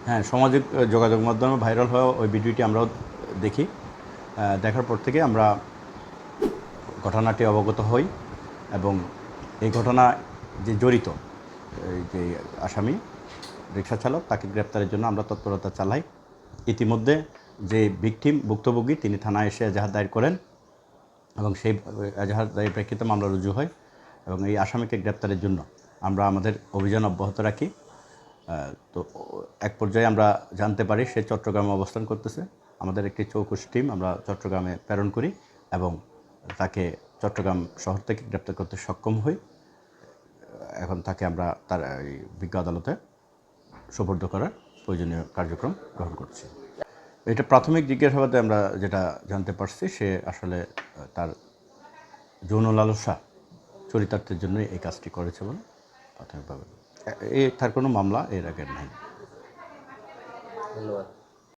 হ্যাঁ, সামাজিক যোগাযোগ মাধ্যমে ভাইরাল হওয়া ওই ভিডিওটি আমরাও দেখি। দেখার পর থেকে আমরা ঘটনাটি অবগত হই এবং এই ঘটনা যে জড়িত এই যে আসামি রিকশা চালক তাকে গ্রেপ্তারের জন্য আমরা তৎপরতা চালাই। ইতিমধ্যে যে ভুক্তভোগী তিনি থানায় এসে এজাহার দায়ের করেন এবং সেই এজাহার দায়ের প্রেক্ষিতে মামলা রুজু হয় এবং এই আসামিকে গ্রেপ্তারের জন্য আমরা আমাদের অভিযান অব্যাহত রাখি। তো এক পর্যায়ে আমরা জানতে পারি সে চট্টগ্রামে অবস্থান করতেছে। আমাদের একটি চৌকস টিম আমরা চট্টগ্রামে প্রেরণ করি এবং তাকে চট্টগ্রাম শহর থেকে গ্রেপ্তার করতে সক্ষম হই। এখন তাকে আমরা তার বিজ্ঞ আদালতে সোপর্দ করার প্রয়োজনীয় কার্যক্রম গ্রহণ করছি। এটা প্রাথমিক জিজ্ঞাসাবাদে আমরা যেটা জানতে পারছি সে আসলে তার যৌন লালসা চরিতার্থের জন্যই এই কাজটি করেছে বলে প্রাথমিকভাবে। তার কোনো মামলা এর আগে নাই। ধন্যবাদ।